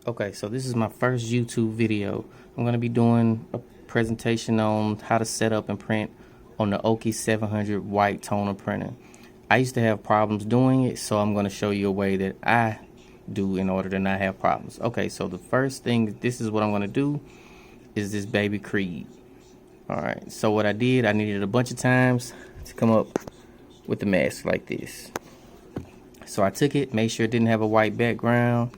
Okay, so this is my first YouTube video. I'm going to be doing a presentation on how to set up and print on the Oki 700 white toner printer. I used to have problems doing it, so I'm going to show you a way that I do in order to not have problems. Okay, so the first thing, this is what I'm going to do, is this baby Creed. Alright, so what I did, I needed a bunch of times to come up with the mask like this. So I took it, made sure it didn't have a white background,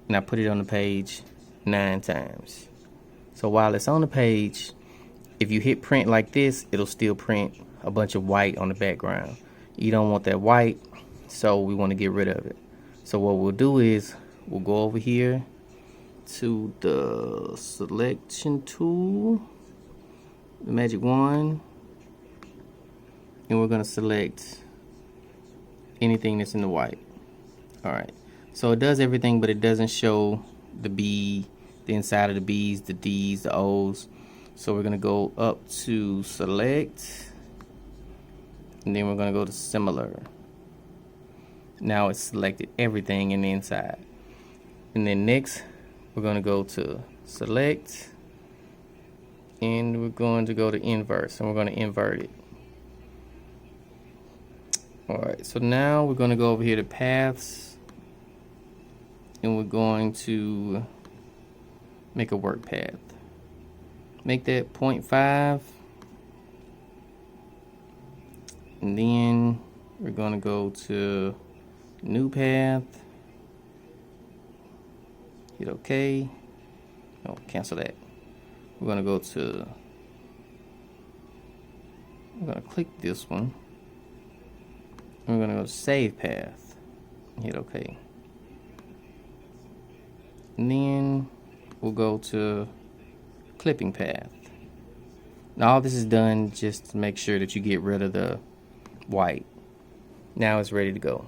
and I put it on the page 9 times. So while it's on the page, if you hit print like this, it'll still print a bunch of white on the background. You don't want that white, so we want to get rid of it. So what we'll do is we'll go over here to the selection tool, the magic wand, and we're going to select anything that's in the white. Alright, so it does everything, but it doesn't show the B, the inside of the B's, the D's, the O's. So we're going to go up to select, and then we're going to go to similar. Now it's selected everything in the inside. And then next, we're going to go to select, and we're going to go to inverse, and we're going to invert it. Alright, so now we're going to go over here to paths, and we're going to make a work path. Make that 0.5, and then we're going to go to new path, hit OK. No, cancel that. We're going to go to, I'm going to click this one. We're going to go to save path, hit OK. And then we'll go to clipping path. Now all this is done just to make sure that you get rid of the white. Now it's ready to go.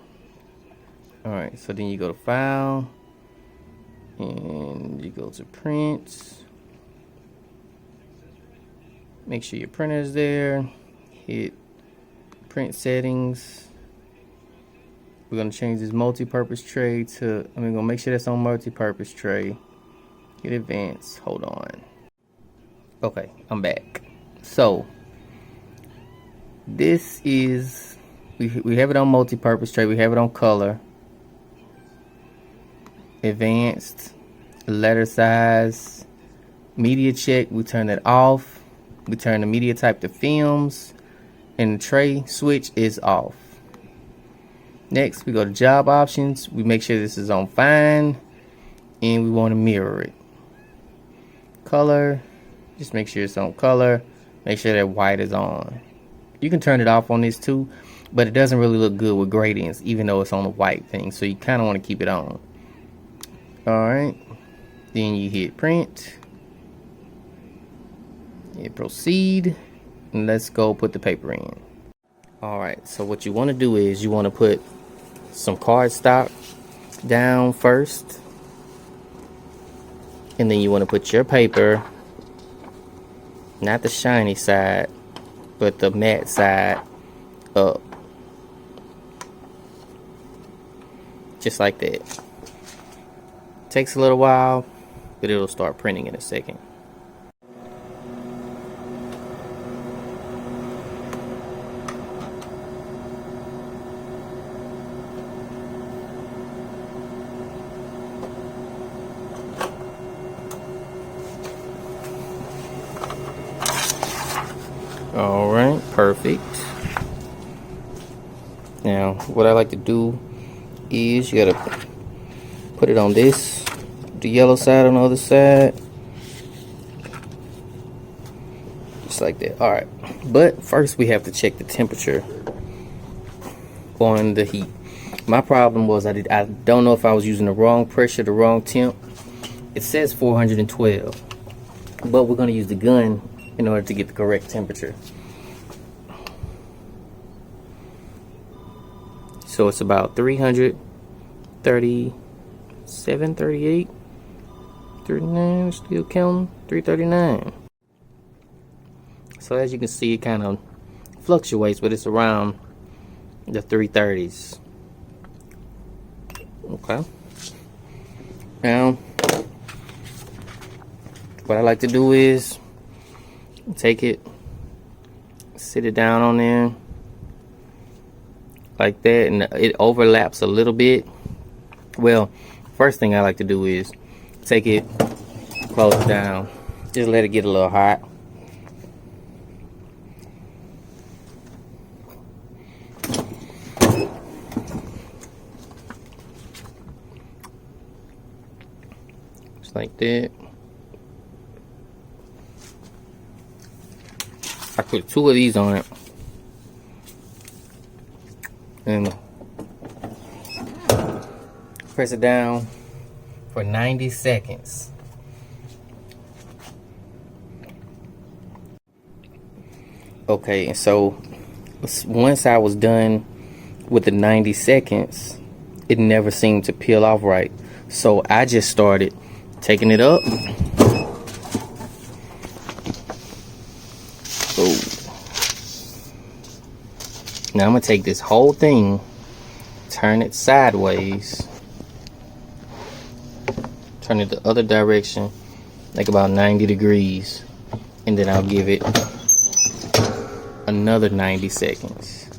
Alright, so then you go to file, and you go to print. Make sure your printer is there. Hit print settings. We're going to change this multi-purpose tray to, I'm going to make sure that's on multi-purpose tray. Hit advanced, hold on. Okay, I'm back. So this is, we have it on multi-purpose tray, we have it on color, advanced, letter size, media check, we turn that off. We turn the media type to films, and the tray switch is off. Next, we go to job options. We make sure this is on fine, and we want to mirror it. Color, just make sure it's on color. Make sure that white is on. You can turn it off on this too, but it doesn't really look good with gradients, even though it's on the white thing. So you kind of want to keep it on. Alright, then you hit print. Hit proceed, and let's go put the paper in. Alright, so what you want to do is you want to put some cardstock down first, and then you want to put your paper, not the shiny side, but the matte side up. Just like that. Takes a little while, but it'll start printing in a second. Alright, perfect. Now, what I like to do is you gotta put it on this, the yellow side on the other side. Just like that. Alright, but first we have to check the temperature on the heat. My problem was I don't know if I was using the wrong pressure, the wrong temp. It says 412, but we're going to use the gun in order to get the correct temperature. So it's about 337, 38, 39, still counting, 339. So as you can see, it kind of fluctuates, but it's around the 330s. Okay. Now What I like to do is take it, sit it down on there like that, and it overlaps a little bit. Well, first thing I like to do is take it, close it down, just let it get a little hot. Just like that. I put 2 of these on it, and press it down for 90 seconds. Okay, and so once I was done with the 90 seconds, it never seemed to peel off right. So I just started taking it up. Oh. Now I'm gonna take this whole thing, turn it sideways, turn it the other direction, like about 90 degrees, and then I'll give it another 90 seconds.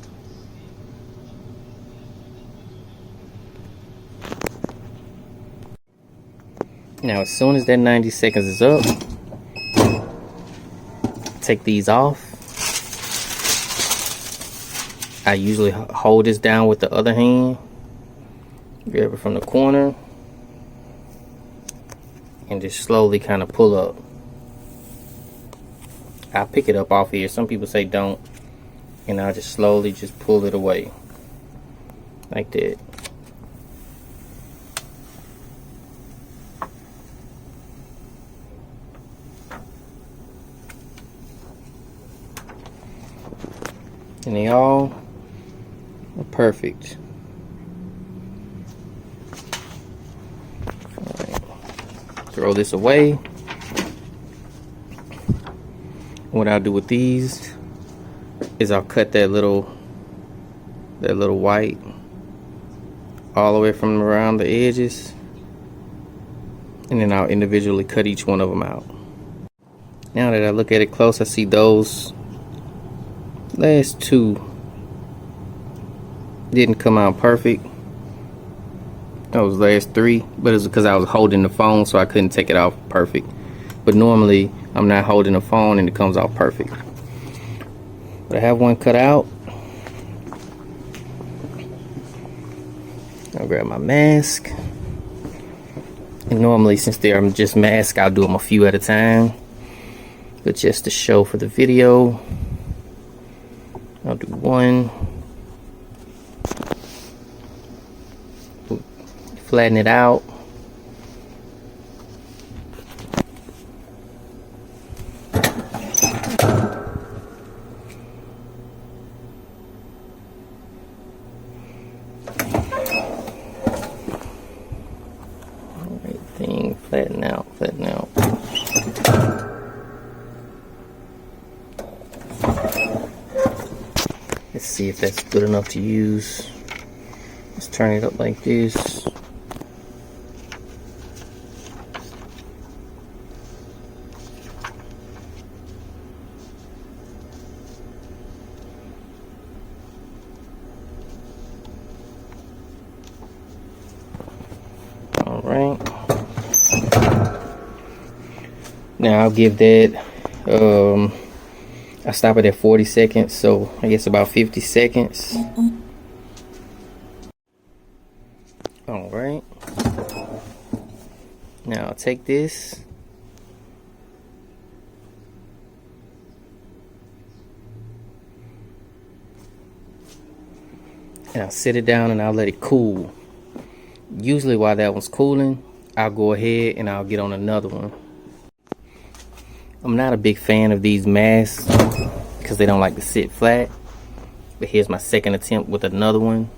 Now as soon as that 90 seconds is up, take these off. I usually hold this down with the other hand, grab it from the corner, and just slowly kind of pull up. I'll pick it up off here. Some people say don't, and I'll just slowly just pull it away like that. And they all are perfect. All right. Throw this away. What I'll do with these is I'll cut that little white all the way from around the edges, and then I'll individually cut each one of them out. Now that I look at it close, I see those last 2 didn't come out perfect. Those last 3, but it's because I was holding the phone, so I couldn't take it off perfect. But normally I'm not holding the phone and it comes out perfect. But I have one cut out. I'll grab my mask, and normally since they are just masks, I'll do them a few at a time, but just to show for the video, I'll do one. Flatten it out. Alright, thing, flatten out, flatten out. Let's see if that's good enough to use. Let's turn it up like this. Alright. Now I'll give that I stop it at 40 seconds, so I guess about 50 seconds. Alright. Now I'll take this. And I'll sit it down and I'll let it cool. Usually while that one's cooling, I'll go ahead and I'll get on another one. I'm not a big fan of these masks because they don't like to sit flat. But here's my second attempt with another one.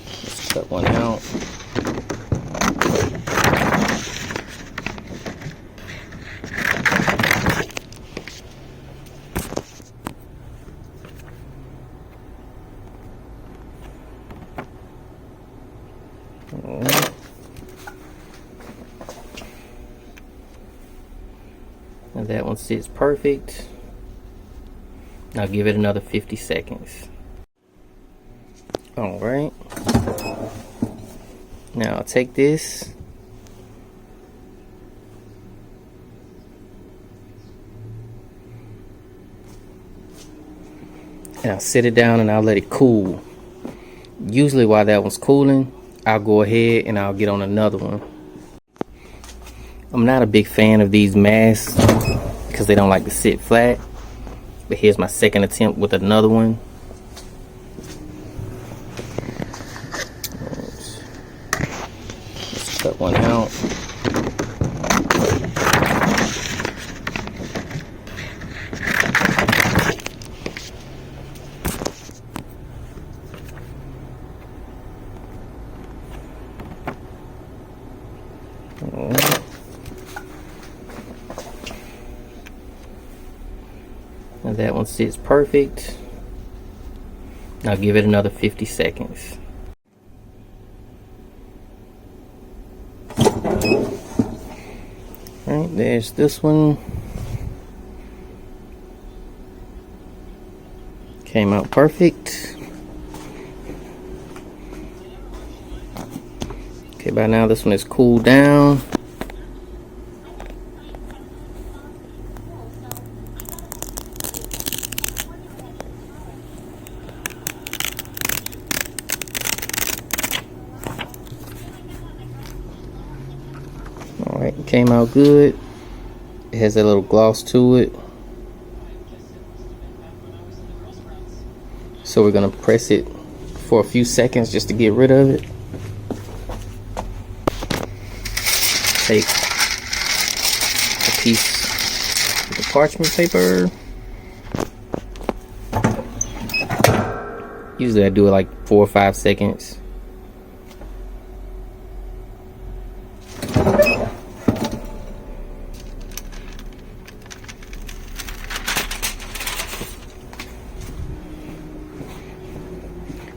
Let's cut one out. And that one sits perfect. I'll give it another 50 seconds. All right. Now I'll take this. And I'll sit it down and I'll let it cool. Usually while that one's cooling, I'll go ahead and I'll get on another one. I'm not a big fan of these masks because they don't like to sit flat. But here's my second attempt with another one. Let's cut one out. And that one sits perfect. I'll give it another 50 seconds. Alright, there's this one. Came out perfect. Okay, by now this one is cooled down. Alright, came out good. It has a little gloss to it. So we're gonna press it for a few seconds just to get rid of it. Take a piece of the parchment paper. Usually I do it like 4 or 5 seconds.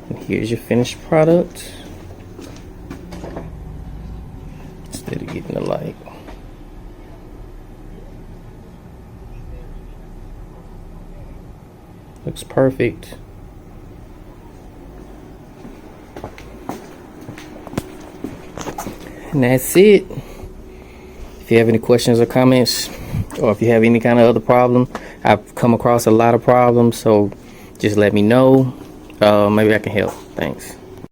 And here's your finished product. Instead of getting the light. Looks perfect. And that's it. If you have any questions or comments, or if you have any kind of other problem, I've come across a lot of problems, so just let me know. Maybe I can help. Thanks.